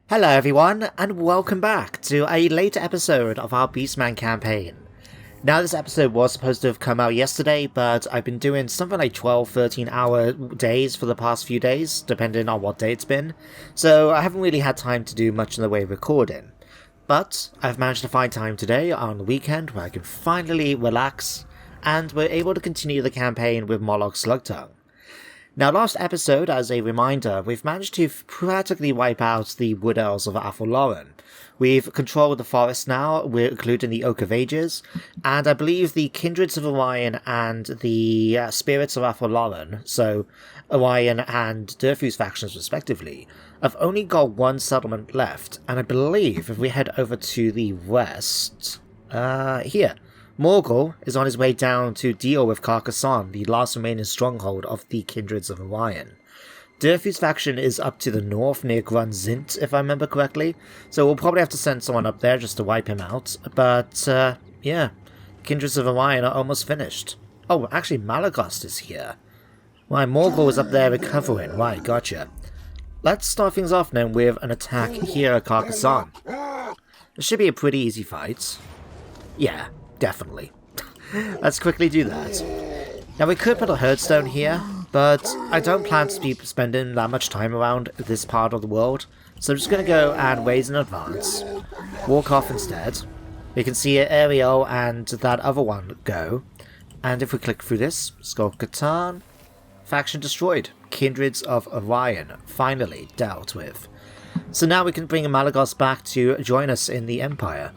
Hello everyone, and welcome back to a later episode of our Beastman campaign. Now this episode was supposed to have come out yesterday, but I've been doing something like 12-13 hour days for the past few days, depending on what day it's been, so I haven't really had time to do much in the way of recording. But I've managed to find time today on the weekend where I can finally relax, and we're able to continue the campaign with Molokh Slugtongue. Now, last episode, as a reminder, we've managed to practically wipe out the Wood Elves of Athelloren. We've controlled the forest now, we're including the Oak of Ages, and I believe the Kindreds of Orion and the Spirits of Athelloren, so Orion and Durfu's factions respectively, have only got one settlement left, and I believe if we head over to the west, here, Morgul is on his way down to deal with Carcassonne, the last remaining stronghold of the Kindreds of Orion. Durfu's faction is up to the north near Grunzint, if I remember correctly, so we'll probably have to send someone up there just to wipe him out, but yeah, Kindreds of Orion are almost finished. Oh, actually Malagost is here. Right, Morgul is up there recovering, right, gotcha. Let's start things off then with an attack here at Carcassonne. It should be a pretty easy fight. Yeah. Definitely. Let's quickly do that. Now we could put a herdstone here, but I don't plan to be spending that much time around this part of the world, so I'm just going to go and raise in advance. Walk off instead. We can see Ariel and that other one go, and if we click through this, Skull Catan, faction destroyed. Kindreds of Orion finally dealt with. So now we can bring Malagost back to join us in the Empire.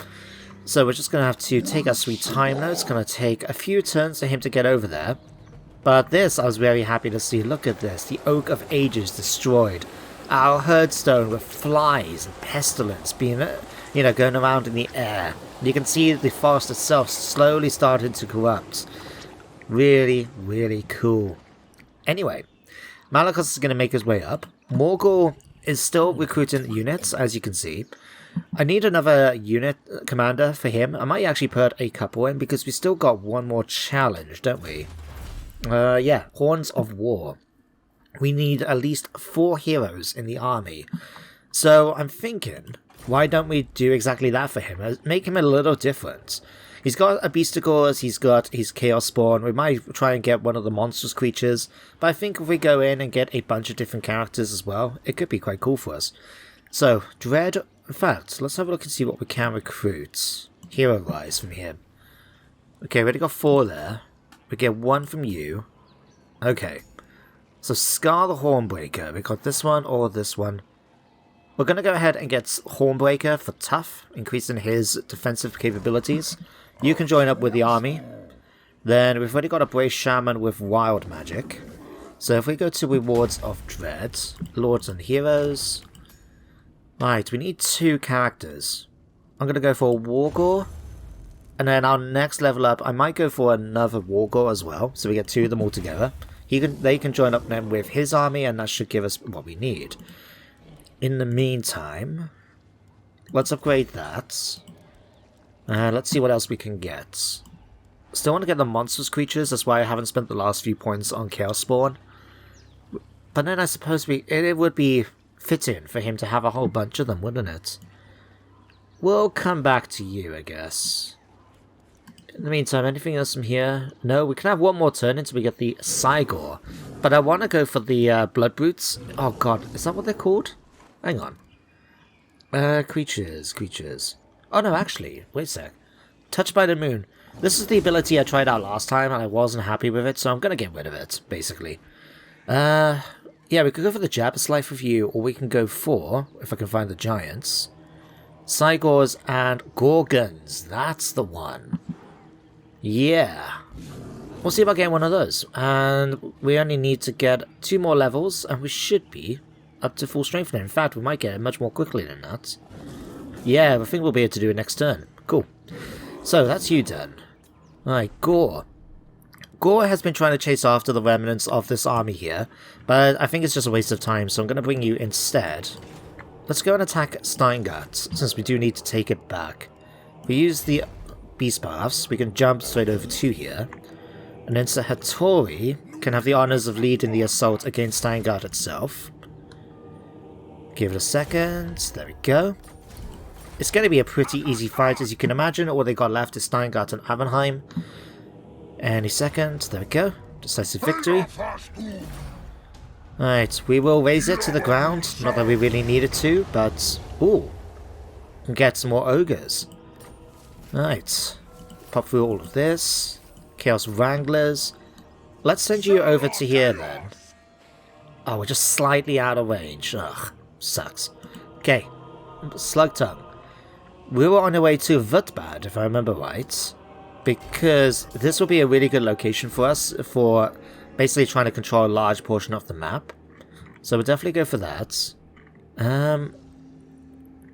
So we're just going to have to take our sweet time now. It's going to take a few turns for him to get over there. But this I was very happy to see. Look at this. The Oak of Ages destroyed. Our herdstone with flies and pestilence being, going around in the air. You can see the forest itself slowly starting to corrupt. Really, really cool. Anyway, Malagost is going to make his way up. Morgul is still recruiting units, as you can see. I need another unit commander for him. I might actually put a couple in because we still got one more challenge, don't we? Yeah, Horns of War. We need at least 4 heroes in the army. So I'm thinking, why don't we do exactly that for him? Make him a little different. He's got a Beasticles, he's got his Chaos Spawn. We might try and get one of the monstrous creatures. But I think if we go in and get a bunch of different characters as well, it could be quite cool for us. So, Dread. In fact, let's have a look and see what we can recruit. Hero-wise from him. Okay, we already got 4 there. We get 1 from you. Okay. So Scar the Hornbreaker. We got this one or this one. We're going to go ahead and get Hornbreaker for tough, increasing his defensive capabilities. You can join up with the army. Then we've already got a Brave Shaman with Wild Magic. So if we go to Rewards of Dread, Lords and Heroes. Right, we need 2 characters. I'm going to go for a Wargore. And then our next level up, I might go for another Wargore as well. So we get 2 of them all together. They can join up then with his army, and that should give us what we need. In the meantime, let's upgrade that. Let's see what else we can get. Still want to get the monstrous creatures, that's why I haven't spent the last few points on Chaos Spawn. But then I suppose it would be fitting for him to have a whole bunch of them, wouldn't it? We'll come back to you, I guess. In the meantime, anything else from here? No, we can have one more turn until we get the Cygor. But I want to go for the Blood Brutes. Oh god, is that what they're called? Hang on. Creatures. Oh no, actually, wait a sec. Touched by the Moon. This is the ability I tried out last time and I wasn't happy with it, so I'm going to get rid of it, basically. Yeah, we could go for the Jabber's Life Review, or we can go for, if I can find the Giants, Cygors and Gorgons. That's the one. Yeah. We'll see about getting one of those. And we only need to get 2 more levels, and we should be up to full strength now. In fact, we might get it much more quickly than that. Yeah, I think we'll be able to do it next turn. Cool. So, that's you done. Alright, Gore. Gore has been trying to chase after the remnants of this army here, but I think it's just a waste of time, so I'm going to bring you instead. Let's go and attack Steingart, since we do need to take it back. We use the Beast Paths, we can jump straight over to here, and then Sir Hattori can have the honours of leading the assault against Steingart itself. Give it a second. There we go. It's going to be a pretty easy fight, as you can imagine. All they got left is Steingart and Avenheim. Any second. There we go. Decisive victory. Alright, we will raise it to the ground. Not that we really needed to, but... Ooh. And get some more ogres. Alright. Pop through all of this. Chaos Wranglers. Let's send you over to here then. Oh, we're just slightly out of range. Ugh. Sucks. Okay. Slugtongue. We were on our way to Vutbad, if I remember right. Because this will be a really good location for us for basically trying to control a large portion of the map. So we'll definitely go for that.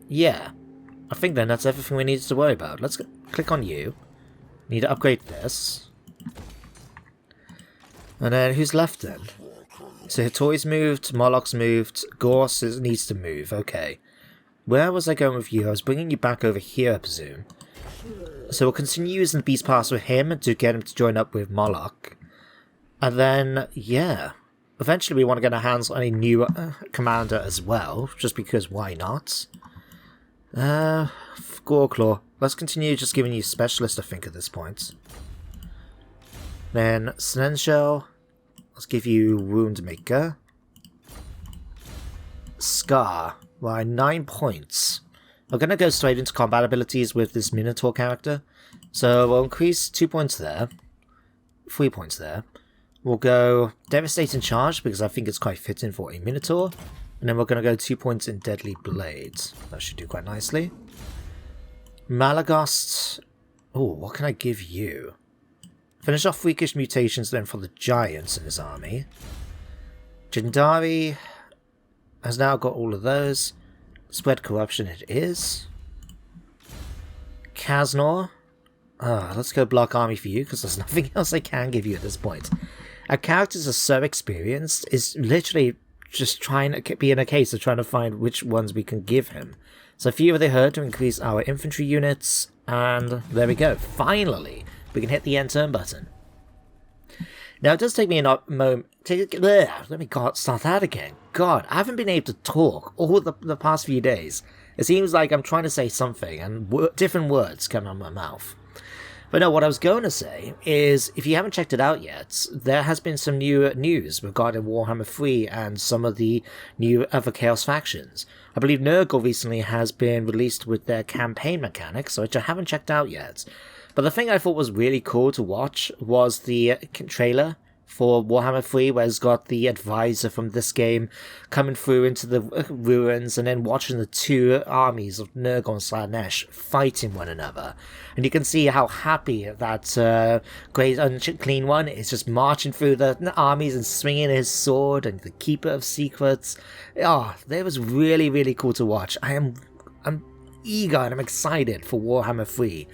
Yeah. I think then that's everything we needed to worry about. Let's click on you. Need to upgrade this. And then who's left then? So Hittori's moved, Moloch's moved, Gorse needs to move, okay. Where was I going with you? I was bringing you back over here, I presume. So we'll continue using the Beast Pass with him to get him to join up with Molokh. And then, yeah. Eventually we want to get our hands on a new commander as well, just because why not? Goreclaw. Let's continue just giving you Specialist, I think, at this point. Then Snenshell. Let's give you Wound Maker. Scar. Why, 9 points. I'm going to go straight into combat abilities with this Minotaur character. So we'll increase 2 points there. 3 points there. We'll go Devastating Charge because I think it's quite fitting for a Minotaur. And then we're going to go 2 points in Deadly Blades. That should do quite nicely. Malagast. Oh, what can I give you? Finish off Freakish Mutations then for the Giants in his army. Jindari has now got all of those. Spread Corruption it is. Kaznor. Let's go Block Army for you, because there's nothing else I can give you at this point. Our characters are so experienced, it's literally just trying to be in a case of trying to find which ones we can give him. So Fear of the Herd to increase our infantry units, and there we go. Finally, we can hit the end turn button. Now it does take me a moment. Let me start that again. God, I haven't been able to talk all the past few days. It seems like I'm trying to say something and different words come out of my mouth. But no, what I was going to say is, if you haven't checked it out yet, there has been some new news regarding Warhammer 3 and some of the new other Chaos factions. I believe Nurgle recently has been released with their campaign mechanics, which I haven't checked out yet. But the thing I thought was really cool to watch was the trailer for Warhammer 3, where it's got the advisor from this game coming through into the ruins and then watching the two armies of Nurgle and Slaanesh fighting one another. And you can see how happy that Great Unclean One is just marching through the armies and swinging his sword, and the Keeper of Secrets. Oh, that was really, really cool to watch. I'm eager and I'm excited for Warhammer 3.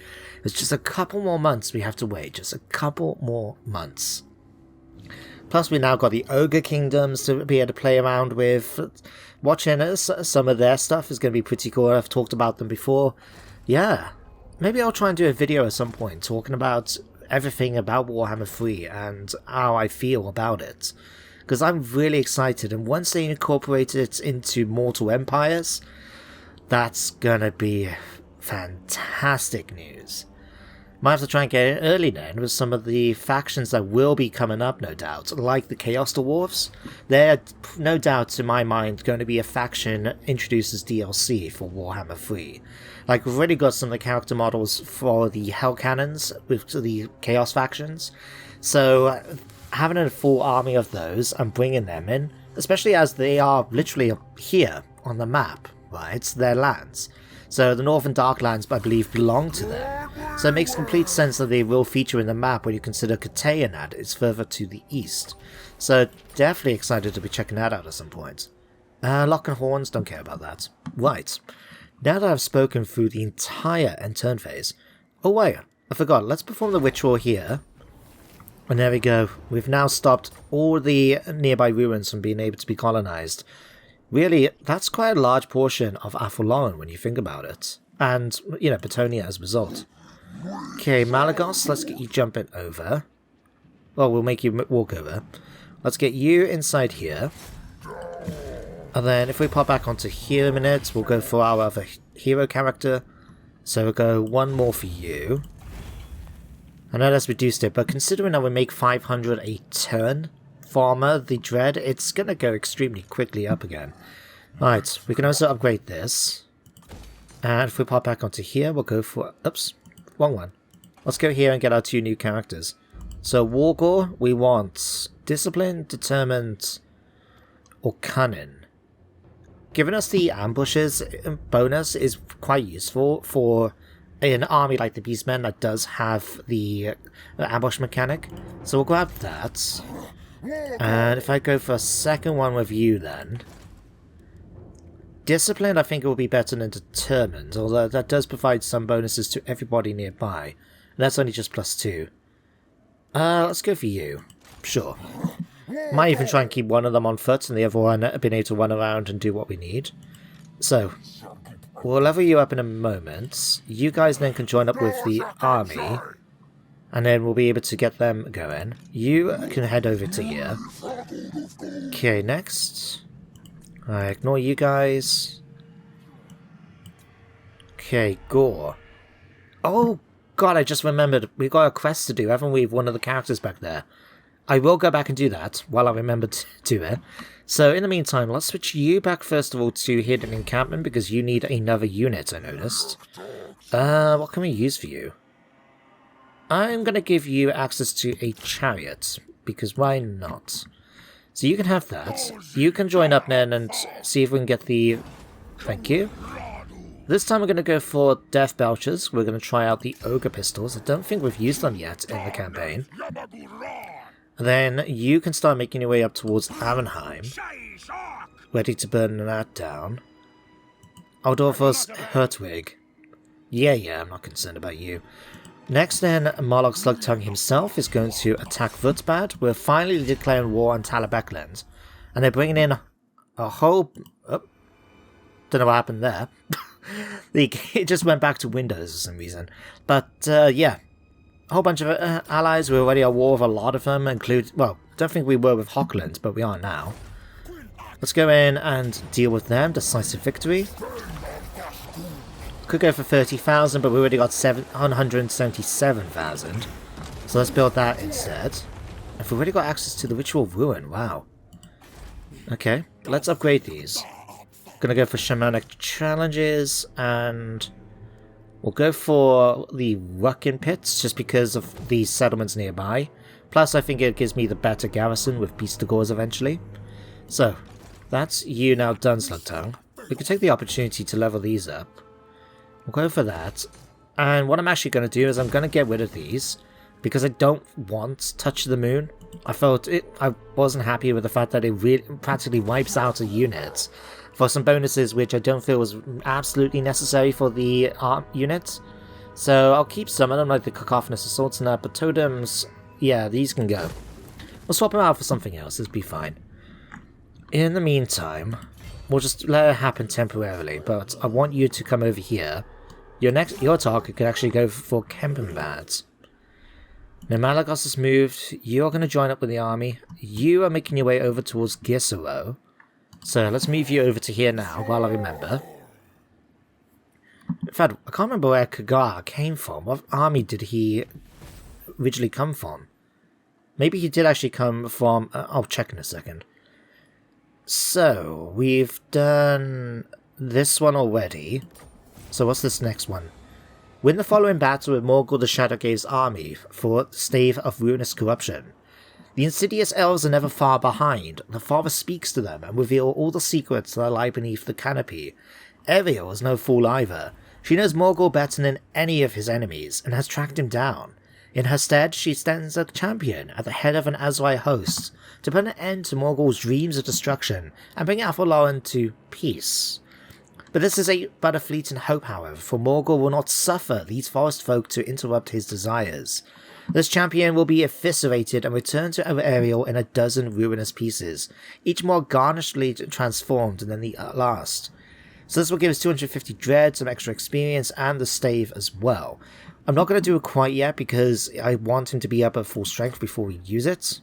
It's just a couple more months we have to wait, just a couple more months. Plus, we now got the Ogre Kingdoms to be able to play around with. Watching some of their stuff is going to be pretty cool. I've talked about them before. Yeah, maybe I'll try and do a video at some point talking about everything about Warhammer 3 and how I feel about it. Because I'm really excited, and once they incorporate it into Mortal Empires, that's going to be fantastic news. Might have to try and get in early then with some of the factions that will be coming up, no doubt, like the Chaos Dwarves. They're, no doubt, in my mind, going to be a faction that introduces DLC for Warhammer 3. Like, we've already got some of the character models for the Hell Cannons with the Chaos factions, so having a full army of those and bringing them in, especially as they are literally here on the map, right? It's their lands. So the Northern Darklands, I believe, belong to them. So it makes complete sense that they will feature in the map when you consider Katayanad is further to the east. So definitely excited to be checking that out at some point. Lock and Horns, don't care about that. Right. Now that I've spoken through the entire end turn phase... Oh wait, I forgot. Let's perform the ritual here. And there we go. We've now stopped all the nearby ruins from being able to be colonized. Really, that's quite a large portion of Atholoran when you think about it. And, you know, Betonia as a result. Okay, Malagos, let's get you jumping over. Well, we'll make you walk over. Let's get you inside here. And then if we pop back onto here a minute, we'll go for our other hero character. So we'll go one more for you. I know that's reduced it, but considering that we make 500 a turn for armor, the Dread, it's going to go extremely quickly up again. Alright, we can also upgrade this. And if we pop back onto here, we'll go for... Oops, wrong one. Let's go here and get our 2 new characters. So Wargore, we want Discipline, Determined, or Cunning. Giving us the ambushes bonus is quite useful for an army like the Beastmen that does have the ambush mechanic. So we'll grab that. And if I go for a second one with you then... Discipline I think it will be better than Determined, although that does provide some bonuses to everybody nearby. And that's only just +2. Let's go for you. Sure. Might even try and keep one of them on foot and the other one being able to run around and do what we need. So, we'll level you up in a moment. You guys then can join up with the army. And then we'll be able to get them going. You can head over to here. Okay, next. I ignore you guys. Okay, Gore. Oh god, I just remembered. We've got a quest to do, haven't we, with one of the characters back there? I will go back and do that while I remember to do it. So in the meantime, let's switch you back first of all to Hidden Encampment because you need another unit, I noticed. What can we use for you? I'm going to give you access to a chariot because why not? So you can have that. You can join up then and see if we can get the... Thank you. This time we're going to go for Death Belchers. We're going to try out the Ogre Pistols. I don't think we've used them yet in the campaign. Then you can start making your way up towards Arenheim, ready to burn that down. Aldorfus Hertwig. Yeah, I'm not concerned about you. Next then, Molokh Slugtongue himself is going to attack Wutbad. We're finally declaring war on Talabekland. And they're bringing in a whole... Oh, don't know what happened there. It just went back to Windows for some reason. But, yeah. A whole bunch of allies. We're already at war with a lot of them, well, don't think we were with Hockland, but we are now. Let's go in and deal with them. Decisive victory. Could go for 30,000, but we already got 177,000. So let's build that instead. If we've already got access to the Ritual Ruin, wow. Okay, let's upgrade these. Gonna go for Shamanic Challenges, and... we'll go for the Ruckin Pits, just because of the settlements nearby. Plus, I think it gives me the better garrison with Beastagores eventually. So, that's you now done, Slugtongue. We can take the opportunity to level these up. We'll go for that. And what I'm actually going to do is I'm going to get rid of these, because I don't want Touch of the Moon. I wasn't happy with the fact that it really practically wipes out a unit for some bonuses which I don't feel was absolutely necessary for the unit. So I'll keep some of them, like the Cacophonous Assaults and that, but Totems, yeah, these can go. We'll swap them out for something else, it'll be fine. In the meantime, we'll just let it happen temporarily, but I want you to come over here. Your target could actually go for Kempenbad. Now Malagos has moved, you're going to join up with the army. You are making your way over towards Gisero. So let's move you over to here now, while I remember. In fact, I can't remember where Kagar came from. What army did he originally come from? Maybe he did actually come from... I'll check in a second. So, we've done this one already. So what's this next one? Win the following battle with Morgul the Shadowgaze's army for Stave of Ruinous Corruption. The insidious elves are never far behind. The father speaks to them and reveal all the secrets that lie beneath the canopy. Ariel is no fool either. She knows Morgul better than any of his enemies and has tracked him down. In her stead, she stands as a champion at the head of an Azrai host to put an end to Morgul's dreams of destruction and bring Athaloran to peace. But this is but a fleeting hope, however, for Morgul will not suffer these forest folk to interrupt his desires. This champion will be eviscerated and returned to Ariel in a dozen ruinous pieces, each more garnishedly transformed than the last. So this will give us 250 dread, some extra experience, and the stave as well. I'm not going to do it quite yet because I want him to be up at full strength before we use it.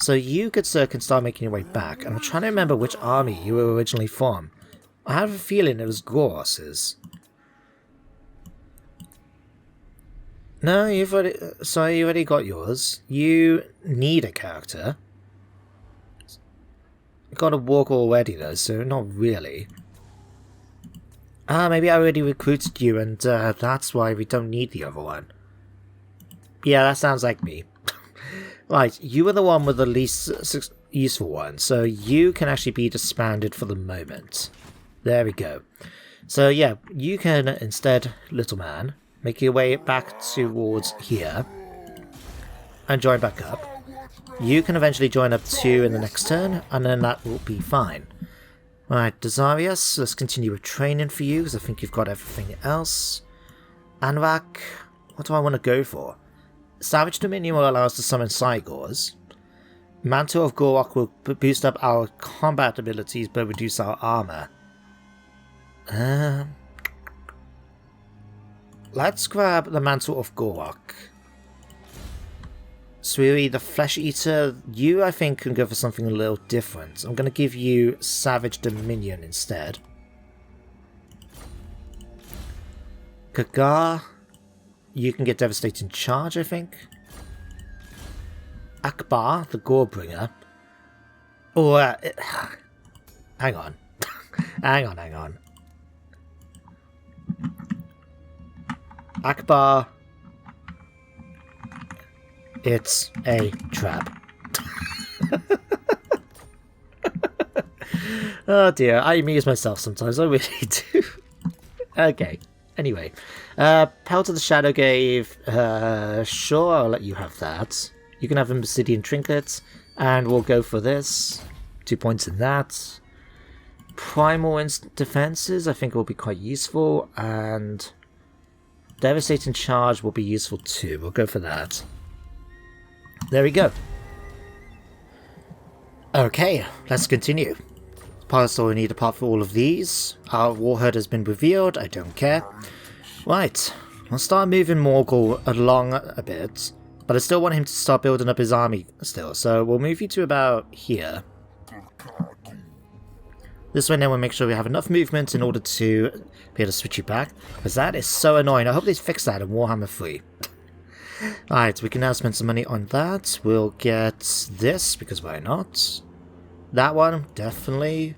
So you could can start making your way back, and I'm trying to remember which army you were originally from. I have a feeling it was Goros's. No, you've already... Sorry, you already got yours. You need a character. Got a walk already though, so not really. Ah, maybe I already recruited you and that's why we don't need the other one. Yeah, that sounds like me. Right, you were the one with the least useful one, so you can actually be disbanded for the moment. There we go. So yeah, you can instead, little man, make your way back towards here and join back up. You can eventually join up too in the next turn, and then that will be fine. Right, Desarius, let's continue with training for you, because I think you've got everything else. Anrak, what do I want to go for? Savage Dominion will allow us to summon Cygors. Mantle of Gorok will boost up our combat abilities but reduce our armor. Let's grab the Mantle of Gorok. Suiri, the Flesh Eater, you I think can go for something a little different. I'm going to give you Savage Dominion instead. Kagar, you can get Devastating Charge, I think. Akbar, the Gorebringer. Oh, hang on. hang on. Akbar. It's a trap. Oh dear, I amuse myself sometimes, I really do. Okay, anyway. Pelt of the Shadow Gave, sure, I'll let you have that. You can have Obsidian Trinkets, and we'll go for this. 2 points in that. Primal Defenses, I think will be quite useful, and Devastating Charge will be useful too. We'll go for that. There we go. Okay, let's continue. Parts all we need apart from all of these. Our Warherd has been revealed, I don't care. Right, I'll start moving Morgul along a bit, but I still want him to start building up his army still, so we'll move you to about here. This way now we'll make sure we have enough movement in order to be able to switch you back, because that is so annoying. I hope they fix that in Warhammer 3. Alright, we can now spend some money on that. We'll get this, because why not? That one, definitely.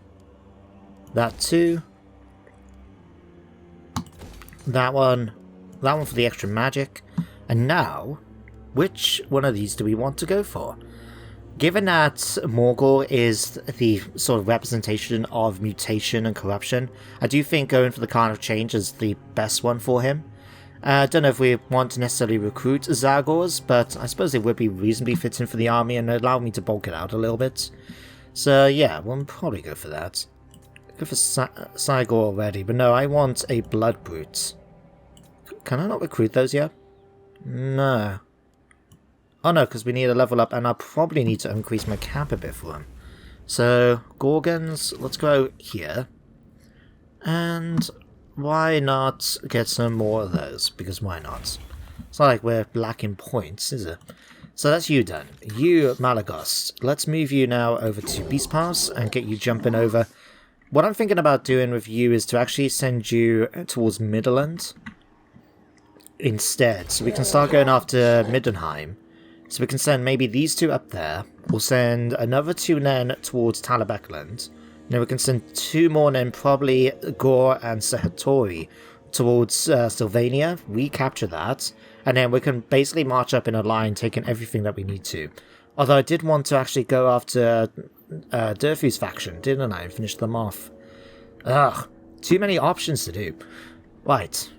That too. That one for the extra magic. And now, which one of these do we want to go for? Given that Morgul is the sort of representation of mutation and corruption, I do think going for the Khan of Change is the best one for him. I don't know if we want to necessarily recruit Zagors, but I suppose it would be reasonably fitting for the army and allow me to bulk it out a little bit. So yeah, we'll probably go for that. Go for Cygor already, but no, I want a Blood Brute. Can I not recruit those yet? No. Oh no, because we need a level up, and I'll probably need to increase my cap a bit for them. So, Gorgons, let's go here. And why not get some more of those? Because why not? It's not like we're lacking points, is it? So that's you done. You, Malagos, let's move you now over to Beast Pass and get you jumping over. What I'm thinking about doing with you is to actually send you towards Midland instead. So we can start going after Middenheim. So we can send maybe these two up there. We'll send another two then towards Talabekland. Then we can send two more then, probably Gore and Sehatori, towards Sylvania. We capture that. And then we can basically march up in a line, taking everything that we need to. Although I did want to actually go after Durfu's faction, didn't I? And finish them off. Ugh, too many options to do. Right.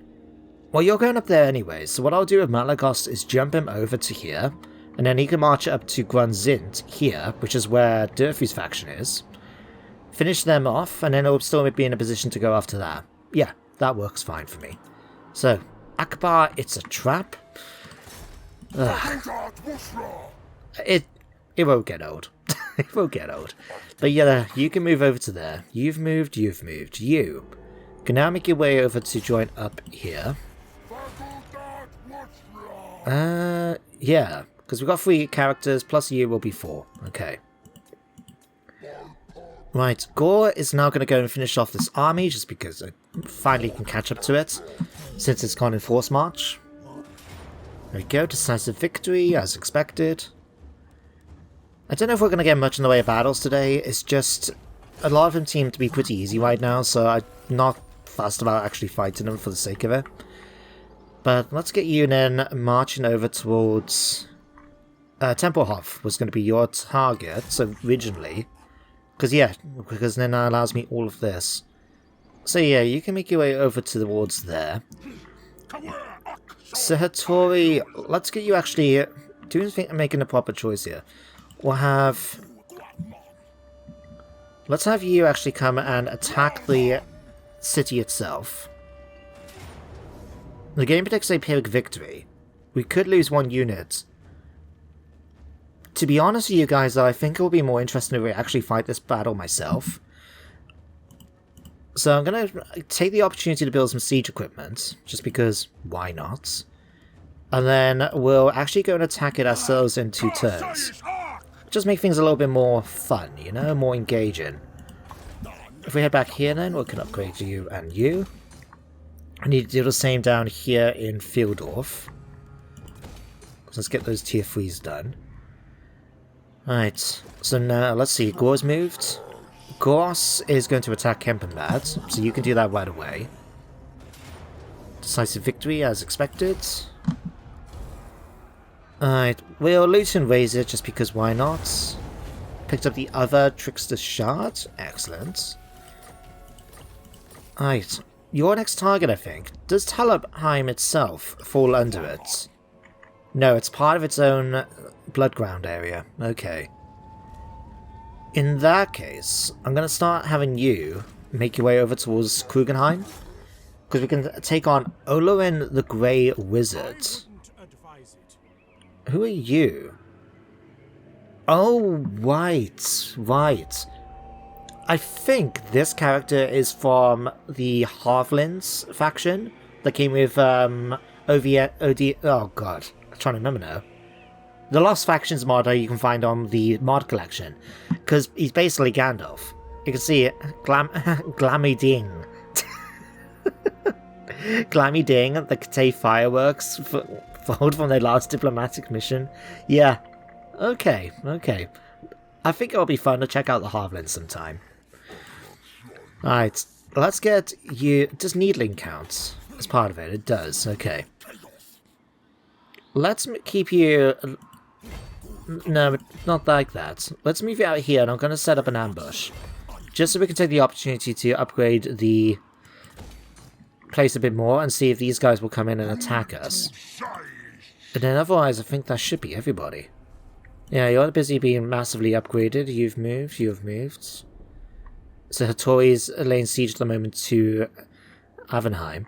Well, you're going up there anyway, so what I'll do with Malagos is jump him over to here, and then he can march up to Grunzint here, which is where Durfu's faction is. Finish them off, and then he'll still be in a position to go after that. Yeah, that works fine for me. So, Akbar, it's a trap. Ugh. It won't get old. It won't get old. But yeah, you can move over to there. You've moved. You can now make your way over to join up here. Yeah. Because we've got 3 characters, plus you will be 4. Okay. Right, Gore is now going to go and finish off this army, just because I finally can catch up to it, since it's gone in force march. There we go, decisive victory, as expected. I don't know if we're going to get much in the way of battles today, it's just a lot of them seem to be pretty easy right now, so I'm not fussed about actually fighting them for the sake of it. But let's get you then marching over towards... Tempelhof was going to be your target, so originally. Because then that allows me all of this. So yeah, you can make your way over towards there. So Hattori, let's get you actually making a proper choice here. Let's have you actually come and attack the city itself. The game predicts a Pyrrhic victory. We could lose 1 unit. To be honest with you guys, though, I think it will be more interesting if we actually fight this battle myself. So I'm going to take the opportunity to build some siege equipment, just because, why not? And then we'll actually go and attack it ourselves in 2 turns. Just make things a little bit more fun, you know, more engaging. If we head back here then, we can upgrade you and you. I need to do the same down here in Fieldorf. So let's get those tier 3s done. Right, so now, let's see, Gore's moved. Goros is going to attack Kempenbad, so you can do that right away. Decisive victory, as expected. Alright, we'll loot and raise it, just because why not? Picked up the other Trickster Shard, excellent. Alright, your next target, I think. Does Talabheim itself fall under it? No, it's part of its own Bloodground area. Okay. In that case, I'm going to start having you make your way over towards Krugenheim. Because we can take on Olorin the Grey Wizard. Who are you? Oh, right. I think this character is from the Halflings faction that came with oh god, I'm trying to remember now. The Lost Factions mod you can find on the mod collection, because he's basically Gandalf. You can see it, Glammy Ding. Glammy Ding, the Cathay fireworks followed from their last diplomatic mission. Yeah, okay. I think it'll be fun to check out the Halflings sometime. Alright, let's get you... Does Needling count as part of it? It does, okay. Let's keep you... No, not like that. Let's move you out here, and I'm going to set up an ambush. Just so we can take the opportunity to upgrade the place a bit more, and see if these guys will come in and attack us. And then otherwise, I think that should be everybody. Yeah, you're busy being massively upgraded. You've moved. So Hattori's laying siege at the moment to Avenheim.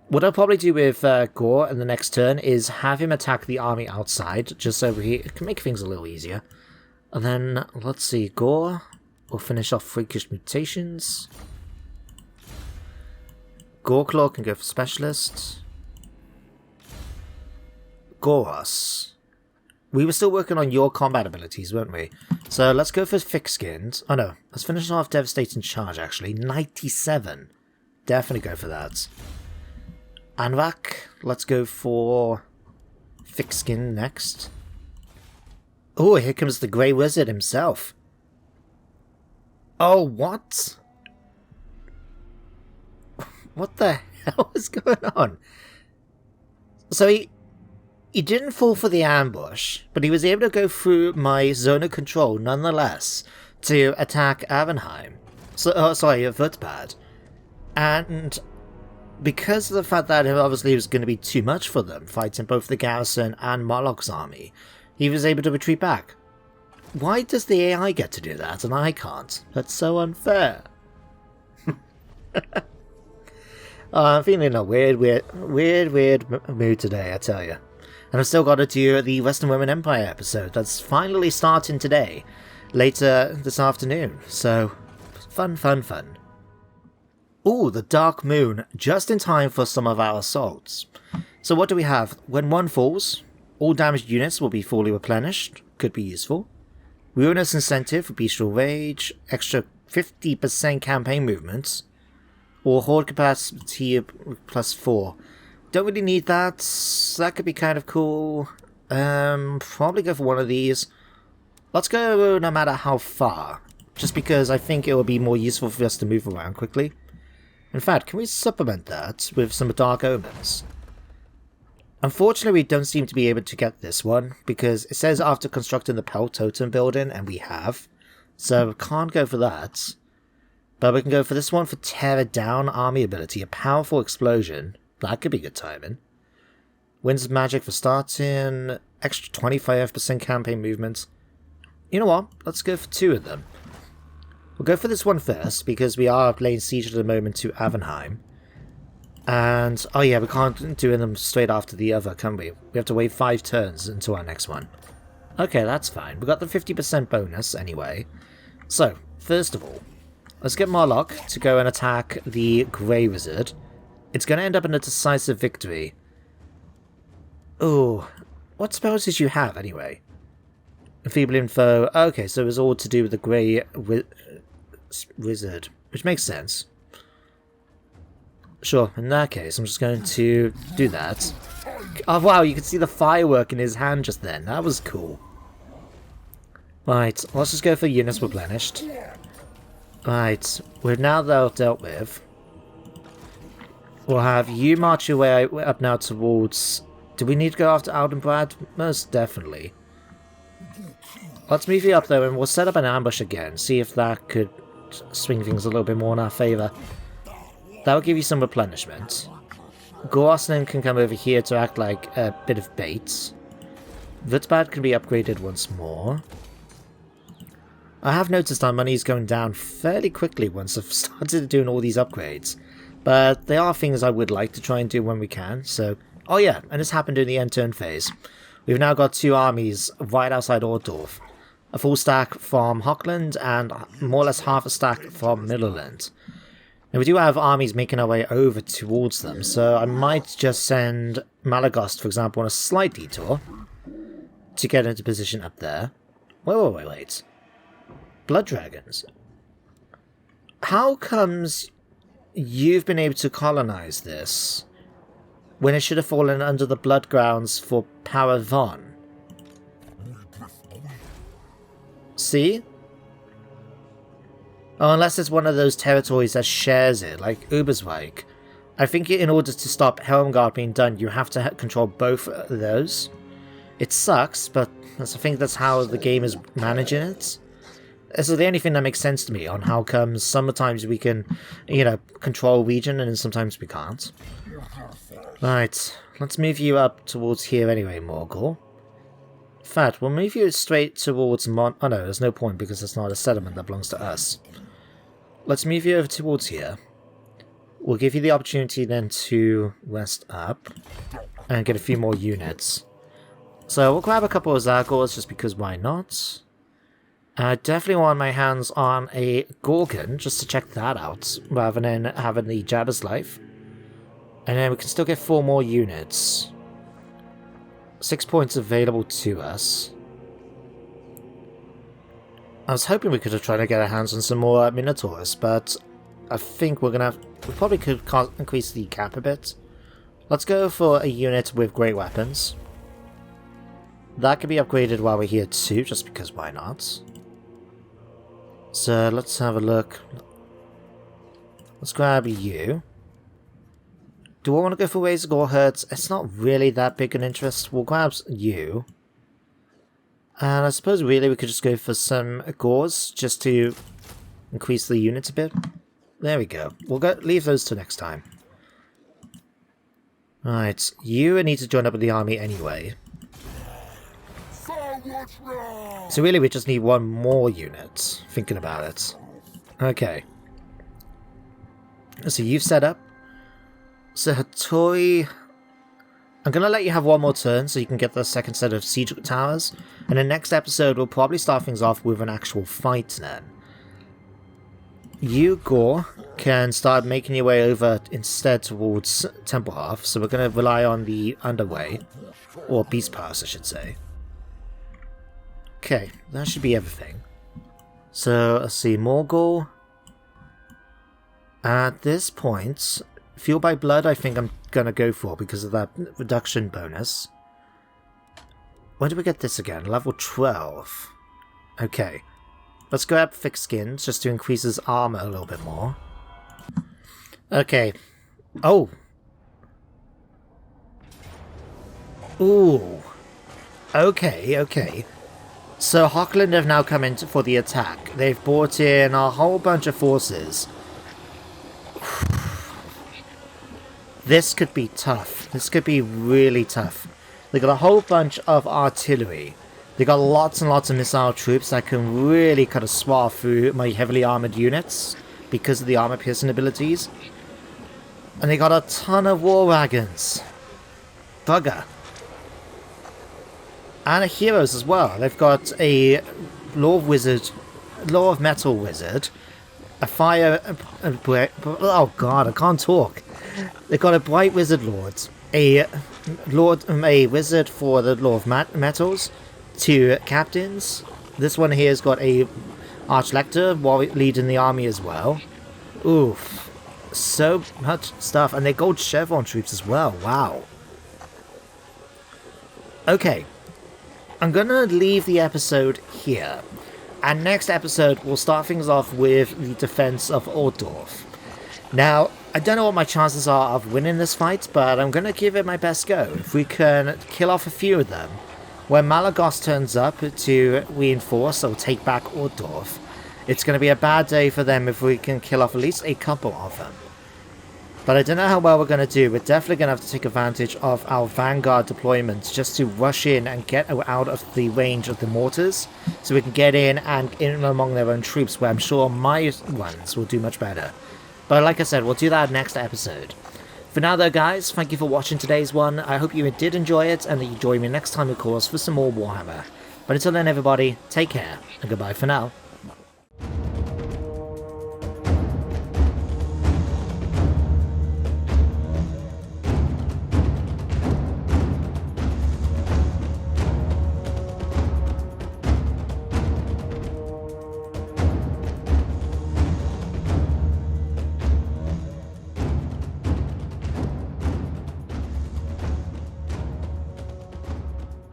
What I'll probably do with Gore in the next turn is have him attack the army outside, just so he can make things a little easier. And then, let's see, Gore will finish off Freakish Mutations. Goreclaw can go for Specialist. Goros. We were still working on your combat abilities, weren't we? So let's go for Thick-Skinned. Oh no, let's finish off Devastating Charge, actually. 97. Definitely go for that. Anvak, let's go for Thick-Skinned next. Oh, here comes the Grey Wizard himself. Oh, what? What the hell is going on? So he didn't fall for the ambush, but he was able to go through my zone of control nonetheless to attack Avenheim. So, sorry, Wurtbad. And because of the fact that it obviously was going to be too much for them, fighting both the garrison and Moloch's army, he was able to retreat back. Why does the AI get to do that and I can't? That's so unfair. I'm feeling in a weird mood today, I tell you. And I've still got to do the Western Roman Empire episode that's finally starting today, later this afternoon. So, fun. Ooh, the Dark Moon, just in time for some of our assaults. So what do we have? When one falls, All damaged units will be fully replenished. Could be useful. Ruinous incentive for bestial rage. Extra 50% campaign movements. Or horde capacity +4. Don't really need that. That could be kind of cool. Probably go for one of these. Let's go no matter how far. Just because I think it will be more useful for us to move around quickly. In fact, can we supplement that with some Dark Omens? Unfortunately, we don't seem to be able to get this one, because it says after constructing the Pelt Totem building, and we have. So we can't go for that. But we can go for this one for Tear Down Army ability, a powerful explosion. That could be good timing. Winds of Magic for starting, extra 25% campaign movement. You know what? Let's go for 2 of them. We'll go for this one first, because we are laying siege at the moment to Avenheim. And, oh yeah, we can't do them straight after the other, can we? We have to wait 5 turns until our next one. Okay, that's fine. We got the 50% bonus anyway. So, first of all, let's get Molokh to go and attack the Grey Wizard. It's going to end up in a decisive victory. Oh, what spells did you have anyway? Enfeebling Foe. Okay, so it was all to do with the Grey Wizard, which makes sense. Sure, in that case, I'm just going to do that. Oh wow, you can see the firework in his hand just then. That was cool. Right, let's just go for units replenished. Right, we're now dealt with. We'll have you march your way up now towards... Do we need to go after Aldenbrad? Most definitely. Let's move you up though, and we'll set up an ambush again. See if that could swing things a little bit more in our favour. That will give you some replenishment. Gorosnan can come over here to act like a bit of bait. Vutbad can be upgraded once more. I have noticed our money is going down fairly quickly once I've started doing all these upgrades. But they are things I would like to try and do when we can, so... Oh yeah, and this happened in the end turn phase. We've now got 2 armies right outside Ordorf. A full stack from Hockland and more or less half a stack from Middleland. Now we do have armies making our way over towards them, so I might just send Malagost, for example, on a slight detour to get into position up there. Wait. Blood Dragons. How comes you've been able to colonize this when it should have fallen under the Blood Grounds for Paravon? See? Oh, unless it's one of those territories that shares it, like Uberswijk. I think in order to stop Helmgard being done, you have to control both of those. It sucks, but I think that's how the game is managing it. It's the only thing that makes sense to me on how come sometimes we can, control region and sometimes we can't. Right, let's move you up towards here anyway, Morgul. In fact, we'll move you straight towards oh no, there's no point because it's not a settlement that belongs to us. Let's move you over towards here. We'll give you the opportunity then to rest up and get a few more units. So we'll grab a couple of Zagors just because why not? I definitely want my hands on a Gorgon just to check that out rather than having the Jabba's Life. And then we can still get 4 more units. 6 points available to us. I was hoping we could have tried to get our hands on some more Minotaurs, but I think we're gonna we probably could increase the cap a bit. Let's go for a unit with great weapons. That could be upgraded while we're here too, just because why not? So let's have a look. Let's grab you. Do I want to go for Razor Gore Herds? It's not really that big an interest. We'll grab you. And I suppose really we could just go for some Gores just to increase the units a bit. There we go. We'll leave those till next time. Right, you need to join up with the army anyway. So really we just need 1 more unit, thinking about it. Okay. So you've set up. So Hattori, I'm going to let you have 1 more turn so you can get the second set of siege towers. And the next episode we'll probably start things off with an actual fight then. you, Gore, can start making your way over instead towards Temple Hearth, so we're going to rely on the Underway, or Beast Pass, I should say. Okay, that should be everything. So, let's see, Morgul. At this point, Fuel by Blood I think I'm going to go for because of that reduction bonus. When do we get this again? Level 12. Okay. Let's grab Thick Skins just to increase his armor a little bit more. Okay. Oh! Ooh. Okay, okay. So Hochland have now come in for the attack. They've brought in a whole bunch of forces. This could be tough. This could be really tough. They got a whole bunch of artillery. They got lots and lots of missile troops that can really kind of swath through my heavily armored units because of the armor piercing abilities. And they got a ton of war wagons. Bugger. And heroes as well. They've got a Law of Metal Wizard, a Fire... oh god, I can't talk. They've got a Bright Wizard Lord, a Wizard for the Law of Metals, 2 Captains. This one here has got a Archlector leading the army as well. Oof. So much stuff. And they're gold chevron troops as well. Wow. Okay. I'm gonna leave the episode here. And next episode, we'll start things off with the defense of Altdorf. Now, I don't know what my chances are of winning this fight, but I'm gonna give it my best go. If we can kill off a few of them, when Malagos turns up to reinforce or take back Altdorf, it's gonna be a bad day for them if we can kill off at least a couple of them. But I don't know how well we're going to do. We're definitely going to have to take advantage of our Vanguard deployments just to rush in and get out of the range of the mortars, so we can get in and in among their own troops, where I'm sure my ones will do much better. But like I said, we'll do that next episode. For now though guys, thank you for watching today's one. I hope you did enjoy it, and that you join me next time of course for some more Warhammer. But until then everybody, take care, and goodbye for now.